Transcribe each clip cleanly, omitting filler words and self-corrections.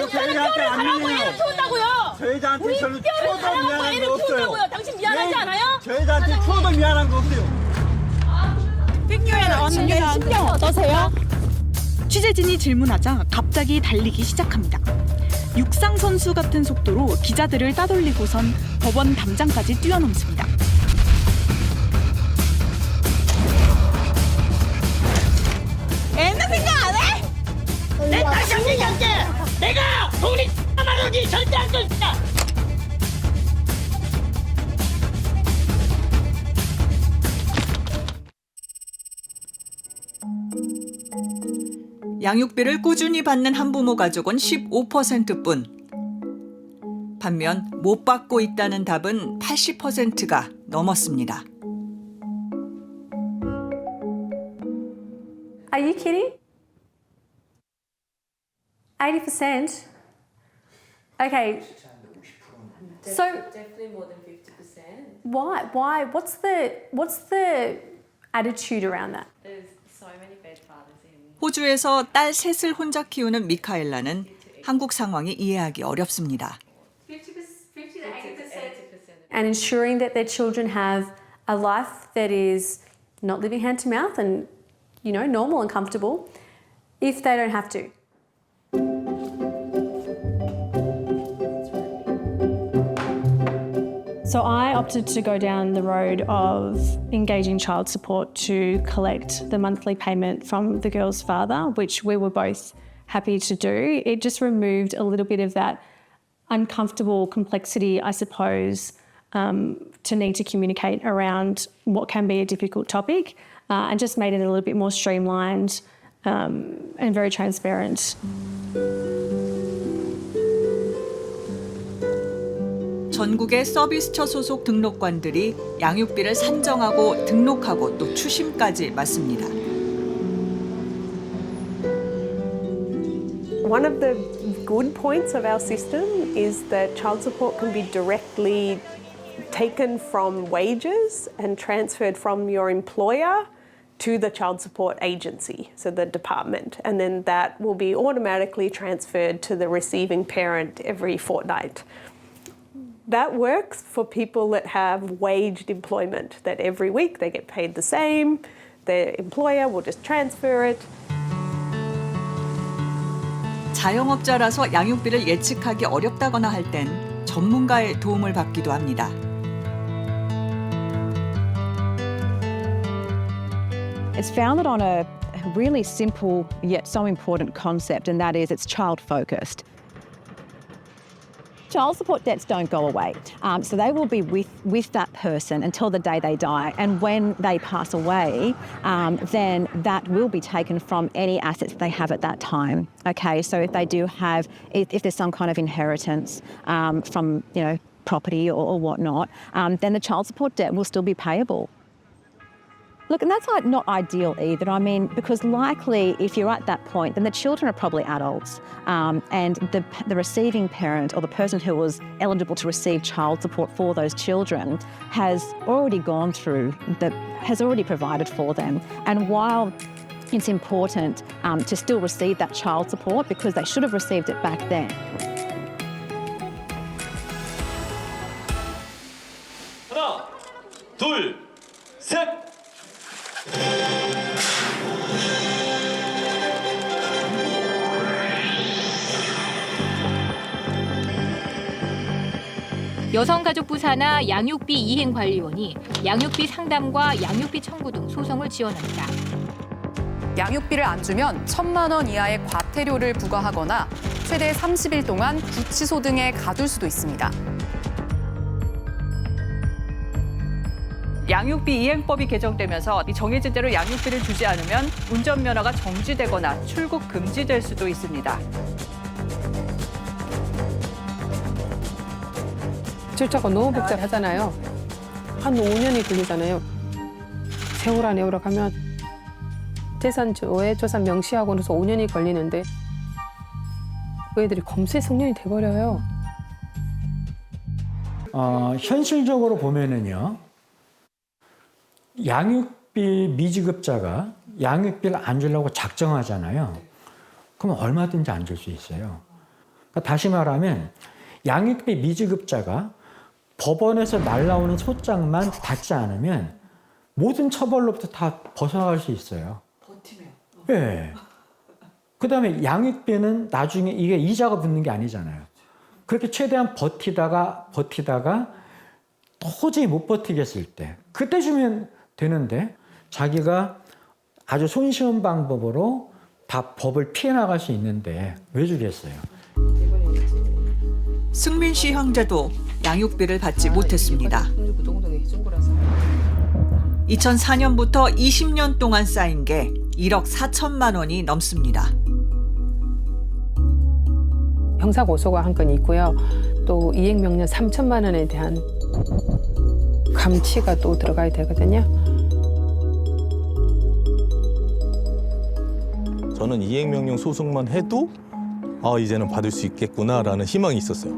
저희한테 안 밀려요. 키운다고요. 저희한테 우리 저는 뼈를 초도 갈아먹고 미안한 애를 거 없어요. 키운다고요. 당신 미안하지 않아요? 저희한테 초도 미안한 거 없어요. 핑계에 나왔는데 심경 어떠세요? 취재진이 질문하자 갑자기 달리기 시작합니다. 육상 선수 같은 속도로 기자들을 따돌리고선 법원 담장까지 뛰어넘습니다. 애는 생각 안 해? 내 다시 얘기할게. 내가 독립 말하기 절대 안 된다. 양육비를 꾸준히 받는 한부모 가족은 15%뿐. 반면 못 받고 있다는 답은 80%가 넘었습니다. Are you kidding? 80%? Okay. So Definitely more than 50%. why? What's the attitude around that? There's so many bad fathers in. 호주에서 딸 셋을 혼자 키우는 미카엘라는 한국 상황이 이해하기 어렵습니다. 50 to 80%. And ensuring that their children have a life that is not living hand to mouth and, you know, normal and comfortable if they don't have to. So I opted to go down the road of engaging child support to collect the monthly payment from the girl's father, which we were both happy to do. It just removed a little bit of that uncomfortable complexity, I suppose, to need to communicate around what can be a difficult topic, and just made it a little bit more streamlined and very transparent. 전국의 서비스처 소속 등록관들이 양육비를 산정하고 등록하고 또 추심까지 맡습니다. One of the good points of our system is that child support can be directly taken from wages and transferred from your employer to the child support agency, so the department, and then that will be automatically transferred to the receiving parent every fortnight. That works for people that have waged employment, that every week they get paid the same, their employer will just transfer it. 자영업자라서 양육비를 예측하기 어렵다거나 할 땐 전문가의 도움을 받기도 합니다. It's founded on a really simple yet so important concept, and that is it's child-focused. Child support debts don't go away, so they will be with that person until the day they die. And when they pass away, then that will be taken from any assets they have at that time. Okay, so if they do have, if there's some kind of inheritance from property or whatnot, then the child support debt will still be payable. Look, and that's not ideal either. I mean, because likely if you're at that point, then the children are probably adults, and the receiving parent or the person who was eligible to receive child support for those children has already gone through, has already provided for them. And while it's important to still receive that child support because they should have received it back then. 하나, 둘, 셋. 여성가족부 산하 양육비 이행관리원이 양육비 상담과 양육비 청구 등 소송을 지원합니다. 양육비를 안 주면 1,000만 원 이하의 과태료를 부과하거나 최대 30일 동안 구치소 등에 가둘 수도 있습니다. 양육비 이행법이 개정되면서 이 정해진 대로 양육비를 주지 않으면 운전면허가 정지되거나 출국 금지될 수도 있습니다. 절차가 너무 복잡하잖아요. 한 5년이 걸리잖아요. 세월아 내오라 가면 재산 조회 조사 명시하고 나서 5년이 걸리는데 그 애들이 검수의 성년이 돼버려요. 현실적으로 보면은요. 양육비 미지급자가 양육비를 안 주려고 작정하잖아요. 그럼 얼마든지 안 줄 수 있어요. 다시 말하면 양육비 미지급자가 법원에서 날라오는 소장만 받지 않으면 모든 처벌로부터 다 벗어나갈 수 있어요. 버티면. 네. 그다음에 양육비는 나중에 이게 이자가 붙는 게 아니잖아요. 그렇게 최대한 버티다가 도저히 못 버티겠을 때 그때 주면 되는데 자기가 아주 손쉬운 방법으로 다 법을 피해 나갈 수 있는데 왜 주겠어요? 승민 씨 형제도 양육비를 받지 못했습니다. 2004년부터 20년 동안 쌓인 게 1억 4천만 원이 넘습니다. 형사고소가 한 건 있고요. 또 이행명령 3천만 원에 대한 감치가 또 들어가야 되거든요. 저는 이행명령 소송만 해도 이제는 받을 수 있겠구나라는 희망이 있었어요.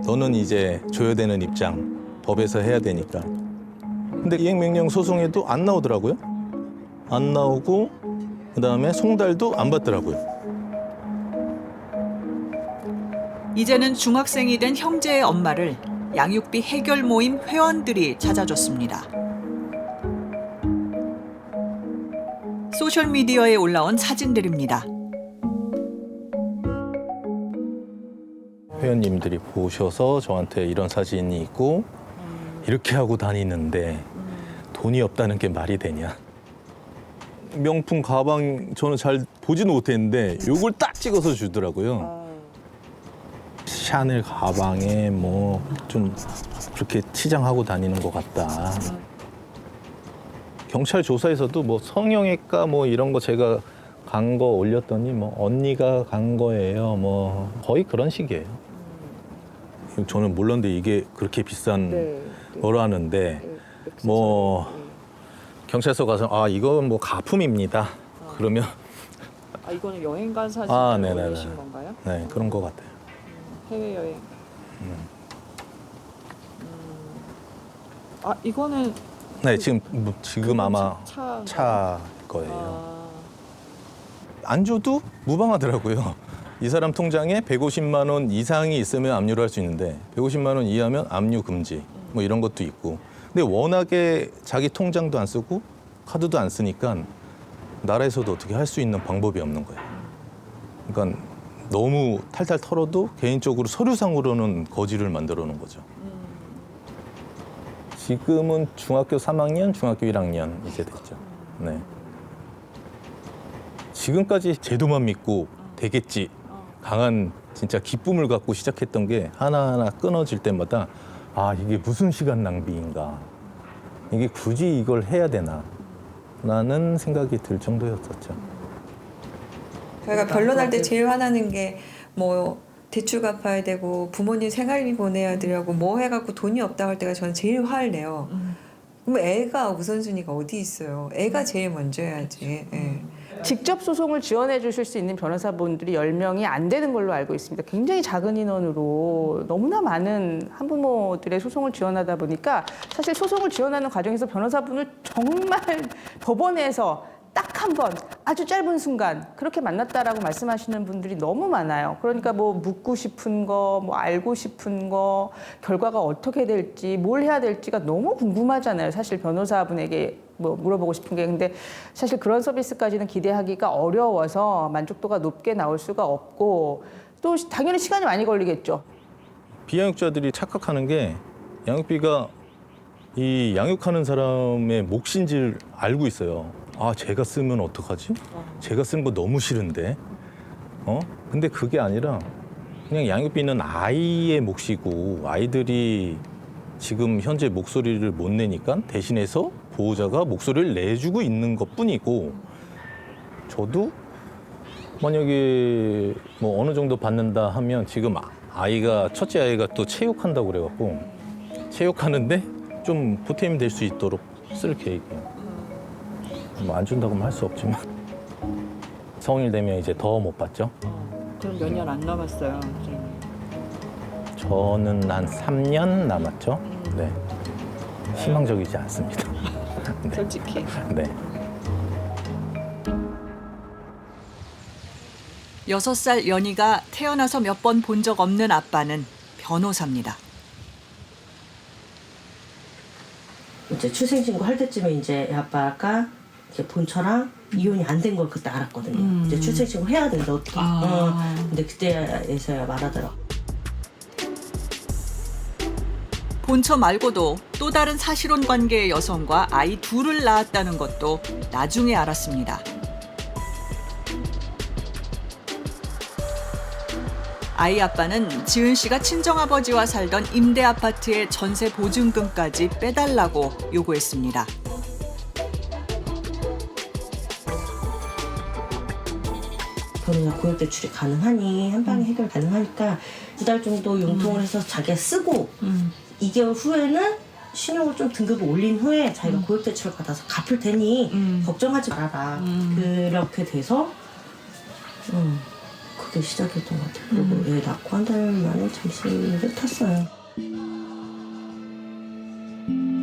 너는 이제 줘야 되는 입장, 법에서 해야 되니까. 근데 이행명령 소송에도 안 나오더라고요. 안 나오고 그다음에 송달도 안 받더라고요. 이제는 중학생이 된 형제의 엄마를 양육비 해결 모임 회원들이 찾아줬습니다. 소셜미디어에 올라온 사진들입니다. 회원님들이 보셔서 저한테 이런 사진이 있고 이렇게 하고 다니는데 돈이 없다는 게 말이 되냐. 명품 가방 저는 잘 보지는 못했는데 요걸 딱 찍어서 주더라고요. 샤넬 가방에 뭐 좀 그렇게 치장하고 다니는 것 같다. 경찰 조사에서도 뭐 성형외과 뭐 이런 거 제가 간 거 올렸더니 뭐 언니가 간 거예요. 뭐 거의 그런 식이에요. 저는 몰랐는데 이게 그렇게 비싼 거라는데 뭐 경찰서 가서 이건 뭐 가품입니다. 그러면 이거는 여행 간 사진 올리신 건가요? 네, 그런 것 같아요. 해외여행. 이거는 네, 지금 아마 차 거예요. 안 줘도 무방하더라고요. 이 사람 통장에 150만 원 이상이 있으면 압류를 할 수 있는데 150만 원 이하면 압류 금지 뭐 이런 것도 있고. 근데 워낙에 자기 통장도 안 쓰고 카드도 안 쓰니까 나라에서도 어떻게 할 수 있는 방법이 없는 거예요. 그러니까 너무 탈탈 털어도 개인적으로 서류상으로는 거지를 만들어 놓은 거죠. 지금은 중학교 3학년, 중학교 1학년 이제 됐죠. 네. 지금까지 제도만 믿고 되겠지. 강한 진짜 기쁨을 갖고 시작했던 게 하나하나 끊어질 때마다 이게 무슨 시간 낭비인가. 이게 굳이 이걸 해야 되나. 라는 생각이 들 정도였었죠. 저희가 변론할 때 제일 화나는 게 뭐 대출 갚아야 되고 부모님 생활비 보내야 되려고 뭐 해갖고 돈이 없다고 할 때가 저는 제일 화를 내요. 그럼 애가 우선순위가 어디 있어요. 애가 제일 먼저 해야지. 직접 소송을 지원해 주실 수 있는 변호사분들이 10명이 안 되는 걸로 알고 있습니다. 굉장히 작은 인원으로 너무나 많은 한부모들의 소송을 지원하다 보니까 사실 소송을 지원하는 과정에서 변호사분을 정말 법원에서 딱 한 번 아주 짧은 순간 그렇게 만났다라고 말씀하시는 분들이 너무 많아요. 그러니까 뭐 묻고 싶은 거, 뭐 알고 싶은 거, 결과가 어떻게 될지, 뭘 해야 될지가 너무 궁금하잖아요. 사실 변호사분에게 뭐 물어보고 싶은 게. 근데 사실 그런 서비스까지는 기대하기가 어려워서 만족도가 높게 나올 수가 없고 또 당연히 시간이 많이 걸리겠죠. 비양육자들이 착각하는 게 양육비가 이 양육하는 사람의 몫인 줄 알고 있어요. 제가 쓰면 어떡하지? 제가 쓰는 거 너무 싫은데. 근데 그게 아니라 그냥 양육비는 아이의 몫이고 아이들이 지금 현재 목소리를 못 내니까 대신해서 보호자가 목소리를 내주고 있는 것뿐이고 저도 만약에 뭐 어느 정도 받는다 하면 지금 첫째 아이가 또 체육한다고 그래갖고 체육하는데 좀 보탬이 될 수 있도록 쓸 계획이에요. 뭐 안 준다고는 할 수 없지만 성일 되면 이제 더 못 받죠. 그럼 몇 년 안 남았어요? 저는 한 3년 남았죠. 네. 희망적이지 않습니다. 네. 솔직히. 네. 6살 연희가 태어나서 몇 번 본 적 없는 아빠는 변호사입니다. 이제 출생신고 할 때쯤에 이제 아빠가 이렇게 본처랑 이혼이 안 된 걸 그때 알았거든요. 이제 출생신고 해야 된다 어떻게. 근데 그때에서야 말하더라고. 본처 말고도 또 다른 사실혼 관계의 여성과 아이 둘을 낳았다는 것도 나중에 알았습니다. 아이 아빠는 지은 씨가 친정아버지와 살던 임대 아파트의 전세 보증금까지 빼달라고 요구했습니다. 변호사 고액 대출이 가능하니 한 방에 해결 가능하니까 2달 정도 용통을 해서 자기가 쓰고 2개월 후에는 신용을 좀 등급을 올린 후에 자기가 고액 대출을 받아서 갚을 테니 걱정하지 말아라. 그렇게 돼서 그게 시작이었던 것 같아요. 그리고 애 낳고 한 달 만에 잠시를 탔어요.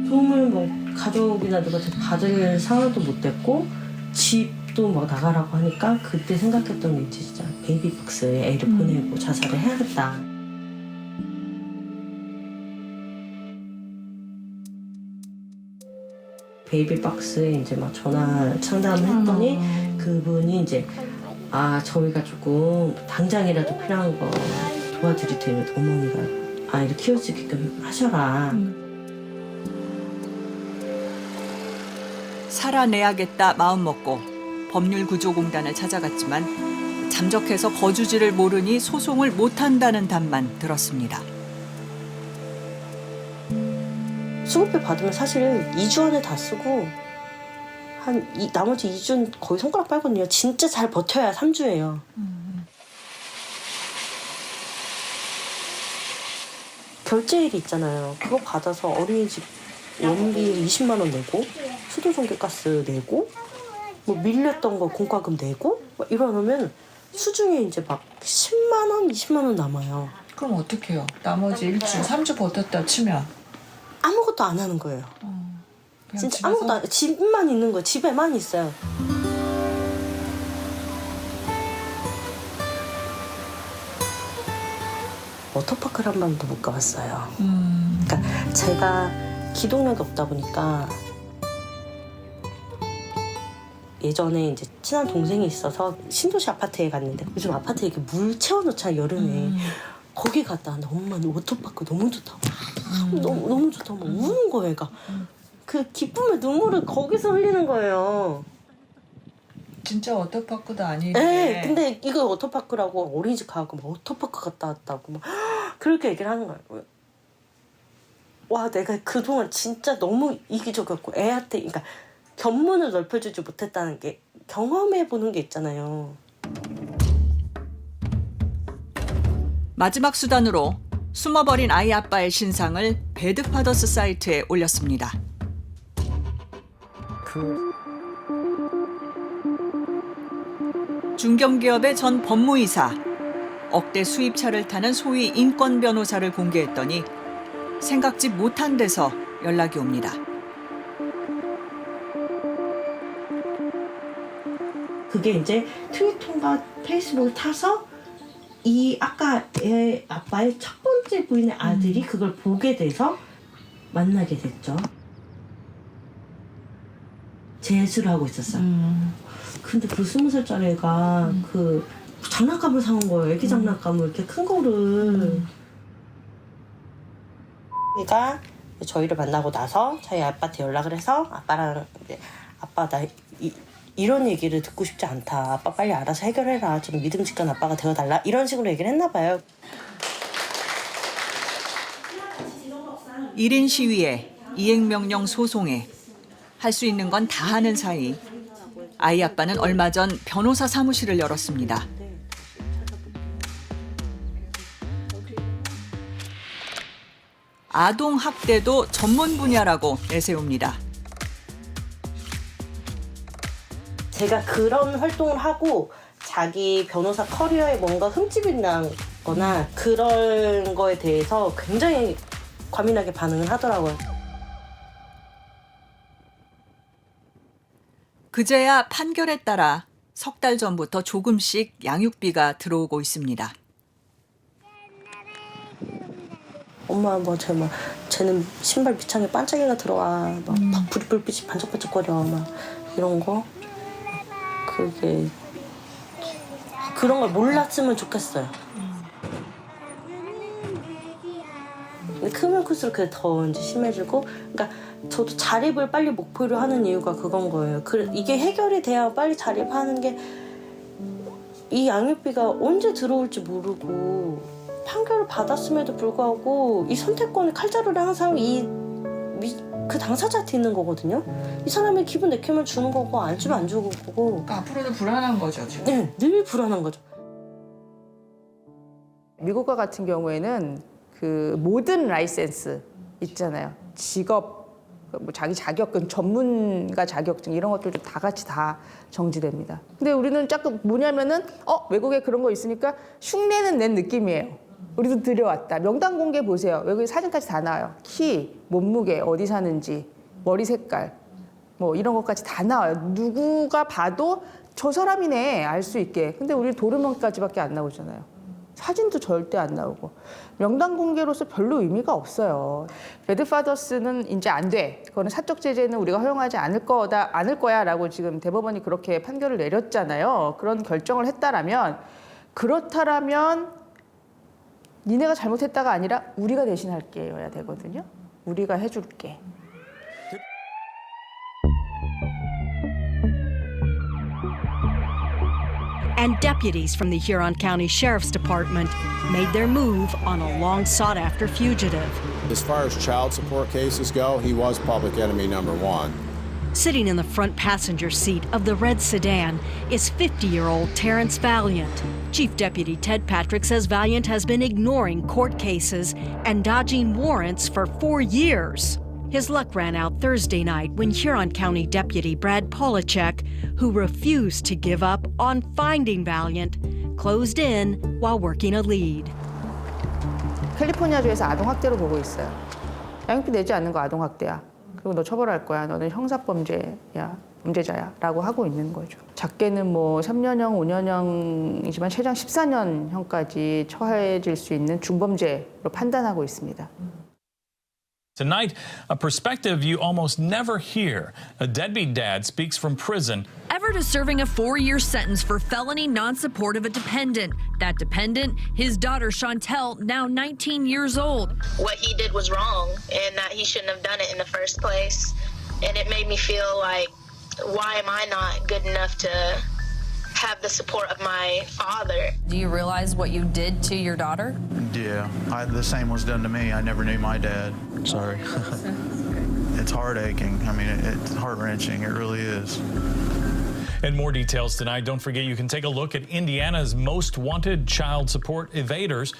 도움을 뭐 가족이나 누가 받을 상황도 못 됐고 집도 뭐 나가라고 하니까 그때 생각했던 게 진짜 베이비박스에 애를 보내고 자살을 해야겠다. 베이비박스에 이제 막 전화 상담을 했더니 그분이 이제 저희가 조금 당장이라도 필요한 거 도와드릴 테니 어머니가 아이를 키울 수 있게끔 하셔라. 살아내야겠다 마음먹고 법률구조공단을 찾아갔지만 잠적해서 거주지를 모르니 소송을 못한다는 답만 들었습니다. 수급비 받으면 사실 2주 안에 다 쓰고 나머지 2주는 거의 손가락 빨거든요. 진짜 잘 버텨야 3주예요. 결제일이 있잖아요. 그거 받아서 어린이집 원비 20만 원 내고 수도전기가스 내고 뭐 밀렸던 거 공과금 내고 이러면 수중에 이제 막 10만 원, 20만 원 남아요. 그럼 어떻게 해요? 나머지 1주, 3주 버텼다 치면 아무것도 안 하는 거예요. 진짜 집에서? 아무것도 안, 집만 있는 거예요. 집에만 있어요. 워터파크를 한 번도 못 가봤어요. 그러니까 제가 기동력이 없다 보니까 예전에 이제 친한 동생이 있어서 신도시 아파트에 갔는데 요즘 아파트에 이렇게 물 채워놓잖아요, 여름에. 거기 갔다 왔는데 엄마는 워터파크 너무 좋다고. 너무 좋다고 막 우는 거예요, 얘가. 그 기쁨의 눈물을 거기서 흘리는 거예요. 진짜 워터파크도 아니고. 네, 근데 이거 워터파크라고 어린이집 가고 막 워터파크 갔다 왔다고 막 그렇게 얘기를 하는 거예요. 와, 내가 그동안 진짜 너무 이기적이었고 애한테 그러니까 견문을 넓혀주지 못했다는 게 경험해보는 게 있잖아요. 마지막 수단으로 숨어버린 아이 아빠의 신상을 배드파더스 사이트에 올렸습니다. 중견기업의 전 법무이사, 억대 수입차를 타는 소위 인권 변호사를 공개했더니 생각지 못한 데서 연락이 옵니다. 그게 이제 트위터인가 페이스북을 타서 이 아까 애 아빠의 첫 번째 부인의 아들이 그걸 보게 돼서 만나게 됐죠. 재수를 하고 있었어요. 근데 그 20살짜리 애가 그 장난감을 사온 거예요. 애기 장난감을 이렇게 큰 거를. 그러니까 저희를 만나고 나서 저희 아빠한테 연락을 해서 아빠랑 이제 아빠 나 이런 얘기를 듣고 싶지 않다. 아빠 빨리 알아서 해결해라. 좀 믿음직한 아빠가 되어달라. 이런 식으로 얘기를 했나 봐요. 1인 시위에 이행명령 소송에 할 수 있는 건 다 하는 사이 아이 아빠는 얼마 전 변호사 사무실을 열었습니다. 아동 학대도 전문 분야라고 내세웁니다. 제가 그런 활동을 하고 자기 변호사 커리어에 뭔가 흠집이 나거나 그런 거에 대해서 굉장히 과민하게 반응을 하더라고요. 그제야 판결에 따라 석 달 전부터 조금씩 양육비가 들어오고 있습니다. 엄마 쟤는 신발 밑창에 반짝이가 들어와 막 불빛이 반짝반짝거려 막 이런 거 그런 걸 몰랐으면 좋겠어요. 근데 크면 클수록 그게 더 이제 심해지고, 그러니까 저도 자립을 빨리 목표로 하는 이유가 그건 거예요. 이게 해결이 돼야 빨리 자립하는 게, 이 양육비가 언제 들어올지 모르고 판결을 받았음에도 불구하고 이 선택권의 칼자루를 항상 그 당사자한테 있는 거거든요. 이 사람이 기분 내키면 주는 거고 안 주면 안 주는 거고. 그러니까 앞으로도 불안한 거죠, 지금. 네, 늘 불안한 거죠. 미국과 같은 경우에는 그 모든 라이센스 있잖아요. 직업, 뭐 자기 자격증, 전문가 자격증 이런 것들도 다 같이 다 정지됩니다. 근데 우리는 자꾸 뭐냐면은 외국에 그런 거 있으니까 흉내는 낸 느낌이에요. 우리도 들여왔다. 명단 공개 보세요. 외국에 사진까지 다 나와요. 키, 몸무게, 어디 사는지, 머리 색깔, 뭐 이런 것까지 다 나와요. 누구가 봐도 저 사람이네 알 수 있게. 근데 우리 도르명까지밖에 안 나오잖아요. 사진도 절대 안 나오고. 명단 공개로서 별로 의미가 없어요. 배드파더스는 이제 안 돼. 그거는 사적 제재는 우리가 허용하지 않을 거야라고 지금 대법원이 그렇게 판결을 내렸잖아요. 그런 결정을 했다라면, 그렇다라면 니네가 잘못했다가 아니라 우리가 대신할게여야 되거든요. 우리가 해줄게. And deputies from the Huron County Sheriff's Department made their move on a long sought-after fugitive. As far as child support cases go, he was public enemy number one. Sitting in the front passenger seat of the red sedan is 50-year-old Terrence Valiant. Chief Deputy Ted Patrick says Valiant has been ignoring court cases and dodging warrants for 4 years. His luck ran out Thursday night when Huron County Deputy Brad Polachek, who refused to give up on finding Valiant, closed in while working a lead. 캘리포니아주에서 아동학대로 보고 있어요. 양육비 내지 않는 거 아동학대야. 그리고 너 처벌할 거야. 너는 형사범죄야, 범죄자야 라고 하고 있는 거죠. 작게는 뭐 3년형, 5년형이지만 최장 14년형까지 처해질 수 있는 중범죄로 판단하고 있습니다. Tonight, a perspective you almost never hear. A deadbeat dad speaks from prison. Everett is serving a 4-year sentence for felony non-support of a dependent. That dependent, his daughter Chantel, now 19 years old. What he did was wrong and that he shouldn't have done it in the first place. And it made me feel like, why am I not good enough to have the support of my father? Do you realize what you did to your daughter? Yeah, the same was done to me. I never knew my dad. Sorry. It's heart-aching. I mean, it's heart-wrenching. It really is. And more details tonight. Don't forget you can take a look at Indiana's most wanted child support evaders.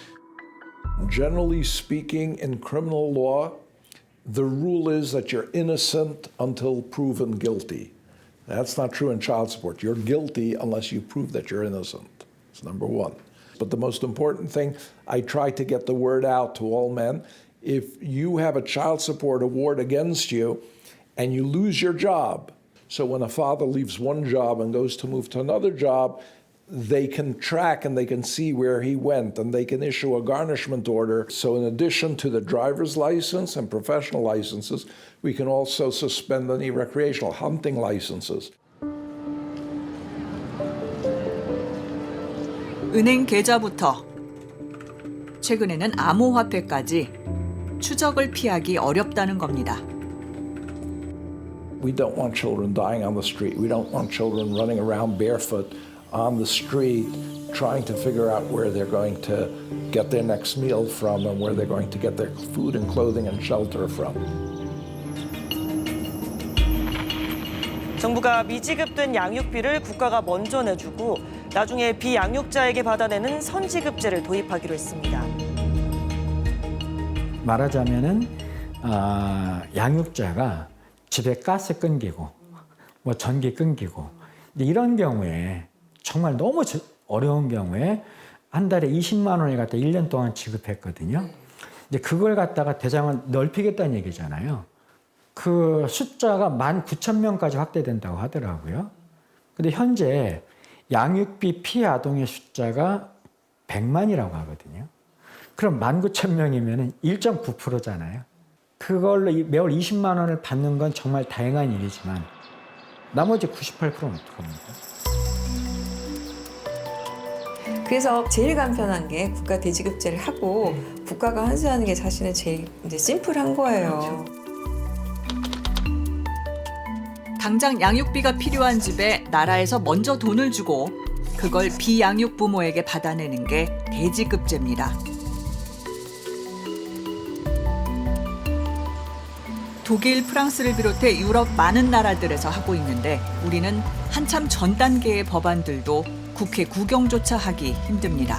Generally speaking, in criminal law, the rule is that you're innocent until proven guilty. That's not true in child support. You're guilty unless you prove that you're innocent. It's number one. But the most important thing, I try to get the word out to all men. If you have a child support award against you and you lose your job, so when a father leaves one job and goes to move to another job, they can track and they can see where he went and they can issue a garnishment order. So in addition to the driver's license and professional licenses, we can also suspend any recreational hunting licenses. 은행 계좌부터 최근에는 암호화폐까지 추적을 피하기 어렵다는 겁니다. We don't want children dying on the street. We don't want children running around barefoot on the street trying to figure out where they're going to get their next meal from and where they're going to get their food and clothing and shelter from. 정부가 미지급된 양육비를 국가가 먼저 내주고 나중에 비양육자에게 받아내는 선지급제를 도입하기로 했습니다. 말하자면은 양육자가 집에 가스 끊기고 뭐 전기 끊기고 이런 경우에 정말 너무 어려운 경우에 한 달에 20만 원을 갖다 1년 동안 지급했거든요. 근데 그걸 갖다가 대상을 넓히겠다는 얘기잖아요. 그 숫자가 19,000명까지 확대된다고 하더라고요. 근데 현재 양육비 피해 아동의 숫자가 100만이라고 하거든요. 그럼 19,000명이면 1.9%잖아요. 그걸로 매월 20만 원을 받는 건 정말 다행한 일이지만 나머지 98%는 어떡합니까? 그래서 제일 간편한 게 국가 대지급제를 하고 국가가 환수하는 게 사실은 제일 이제 심플한 거예요. 당장 양육비가 필요한 집에 나라에서 먼저 돈을 주고 그걸 비양육 부모에게 받아내는 게 대지급제입니다. 독일, 프랑스를 비롯해 유럽 많은 나라들에서 하고 있는데 우리는 한참 전 단계의 법안들도 국회 구경조차 하기 힘듭니다.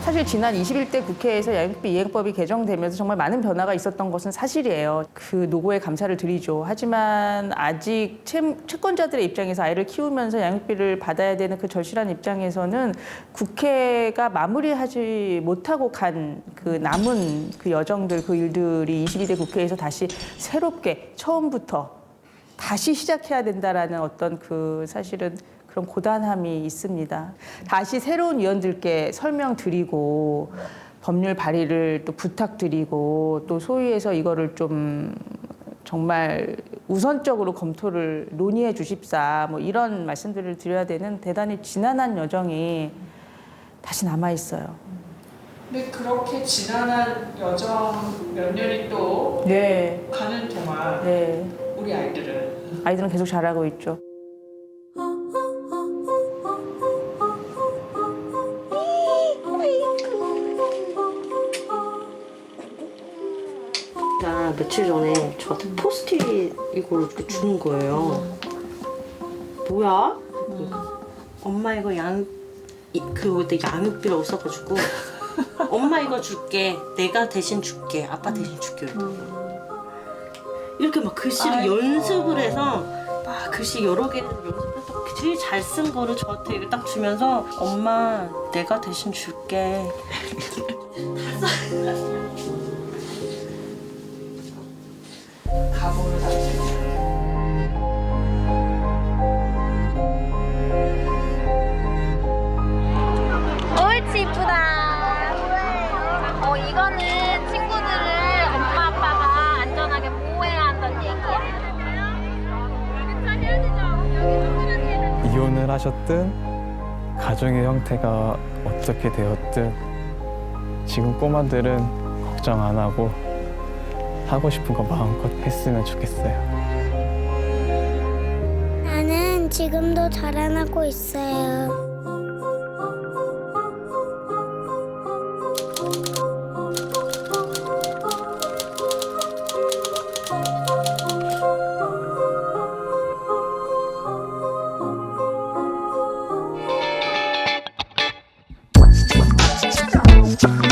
사실 지난 21대 국회에서 양육비 이행법이 개정되면서 정말 많은 변화가 있었던 것은 사실이에요. 그 노고에 감사를 드리죠. 하지만 아직 채권자들의 입장에서 아이를 키우면서 양육비를 받아야 되는 그 절실한 입장에서는 국회가 마무리하지 못하고 간 그 남은 그 여정들, 그 일들이 22대 국회에서 다시 새롭게 처음부터 다시 시작해야 된다라는 어떤 그 사실은 그런 고단함이 있습니다. 다시 새로운 위원들께 설명드리고 법률 발의를 또 부탁드리고 또 소위에서 이거를 좀 정말 우선적으로 검토를 논의해 주십사 뭐 이런 말씀들을 드려야 되는 대단히 지난한 여정이 다시 남아 있어요. 근데 그렇게 지난한 여정 몇 년이 또 가는 동안 우리 아이들은 계속 자라고 있죠. 며칠 전에 저한테 포스트잇 이걸 이렇게 주는 거예요. 뭐야? 엄마 이거 그때 양육비라고 써가지고 엄마 이거 줄게. 내가 대신 줄게. 아빠 대신 줄게. 이렇게 막 글씨를 연습을 해서 막 글씨 여러 개를 연습해서 되게 잘 쓴 거를 저한테 이렇게 딱 주면서 엄마 내가 대신 줄게. 가보를 옳지 이쁘다. 이거는 친구들을 엄마 아빠가 안전하게 보호해야 한다는 얘기야. 이혼을 하셨든 가정의 형태가 어떻게 되었든 지금 꼬마들은 걱정 안 하고 하고 싶은 거 마음껏 했으면 좋겠어요. 나는 지금도 자라나고 있어요. Thank you.